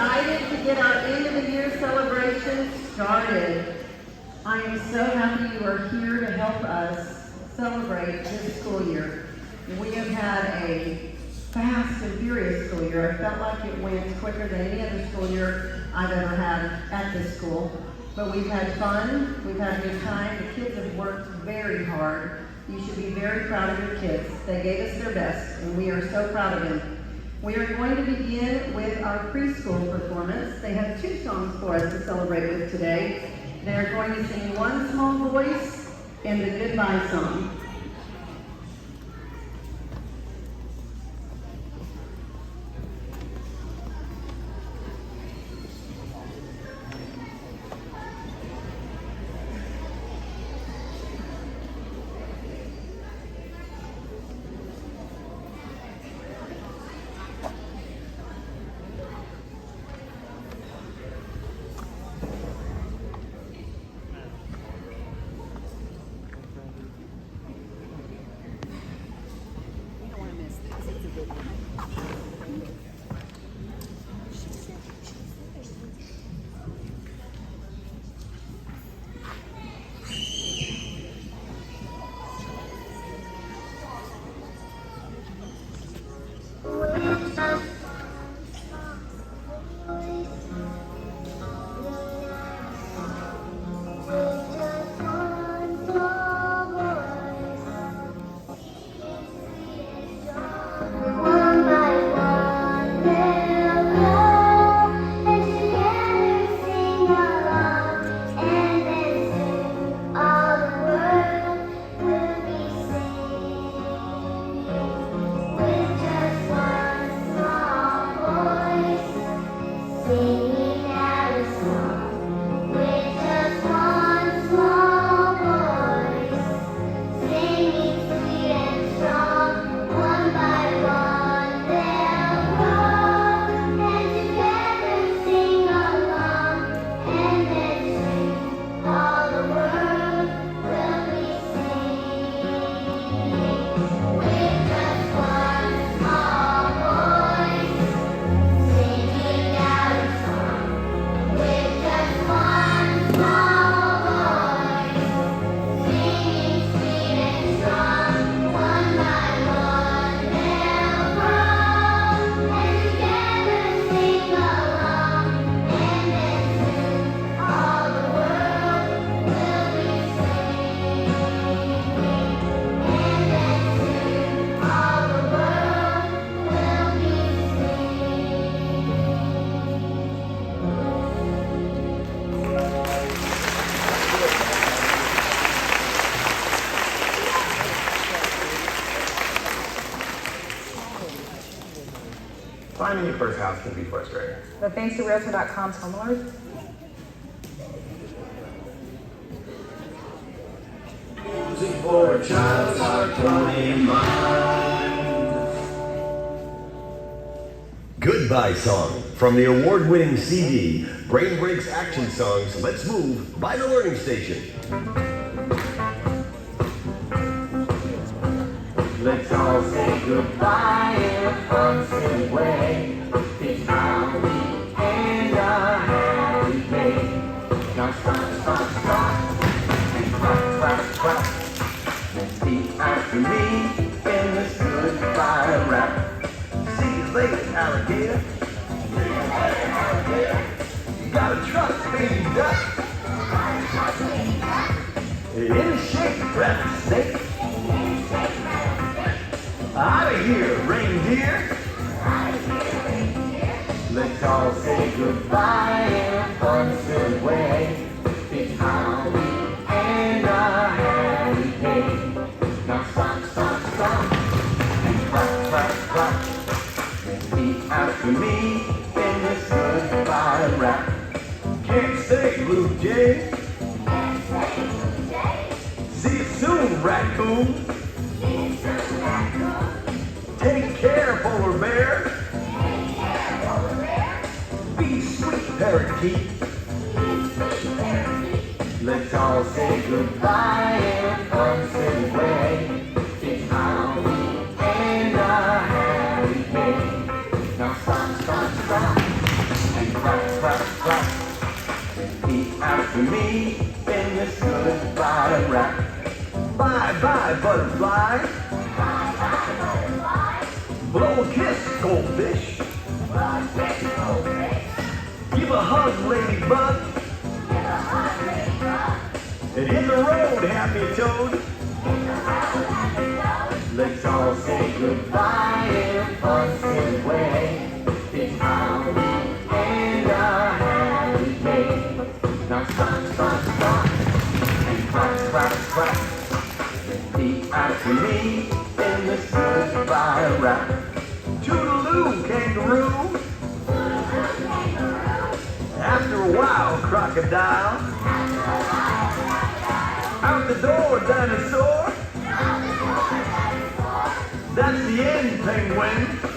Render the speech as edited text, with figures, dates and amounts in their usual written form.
excited to get our end of the year celebration started. I am so happy you are here to help us celebrate this school year. We have had a fast and furious school year. I felt like it went quicker than any other school year I've ever had at this school. But we've had fun, we've had a good time. The kids have worked very hard. You should be very proud of your kids. They gave us their best, and we are so proud of them. We are going to begin with our preschool performance. They have 2 songs for us to celebrate with today. They're going to sing One Small Voice and the Goodbye Song. Finding your first house can be frustrating. But thanks to Realtor.com's Home Alert, music for a child's heart, body, mind. Goodbye Song from the award-winning CD, Brain Breaks Action Songs, Let's Move by The Learning Station. Let's all say goodbye in a fun, silly way. It's how we end our happy day. Now stop, stop, stop, and clap, clap, clap. Repeat after me in this goodbye rap. See you later, alligator. See you later, alligator. You gotta trust baby duck. Gotta trust baby duck. In the shape, rattlesnake. Out of here, reindeer. Let's all say goodbye in a fun, silly way. It's how we end our happy day. Now stop, stop, stop, and clap, clap, clap. Repeat after me in this goodbye rap. Can't stay, Blue Jay. Can't say Blue Jay. See you soon, raccoon. See you soon, raccoon. Take care, polar bear. Take care, polar bear. Be sweet, parakeet. Be sweet, parakeet. Let's all say goodbye in a fun, silly way. It's how we end our happy day. Now stop, stop, stop, and after me in this goodbye rap. Bye bye butterfly. Bye bye butterfly. Blow a kiss, goldfish. Blow a kiss, goldfish. Give a hug, ladybug. Give a hug, ladybug. And hit the road, happy toad. Hit the road, happy toad. Let's all say goodbye in a fussy way. It's how we end a happy day. Now stop, stop, stop. And clap, clap, clap. Repeat after me in this goodbye rap. Toodaloo, kangaroo. Toodaloo, kangaroo. After a while, crocodile. After a while, crocodile. Out the door, dinosaur. Out the door, dinosaur. That's the end, penguin.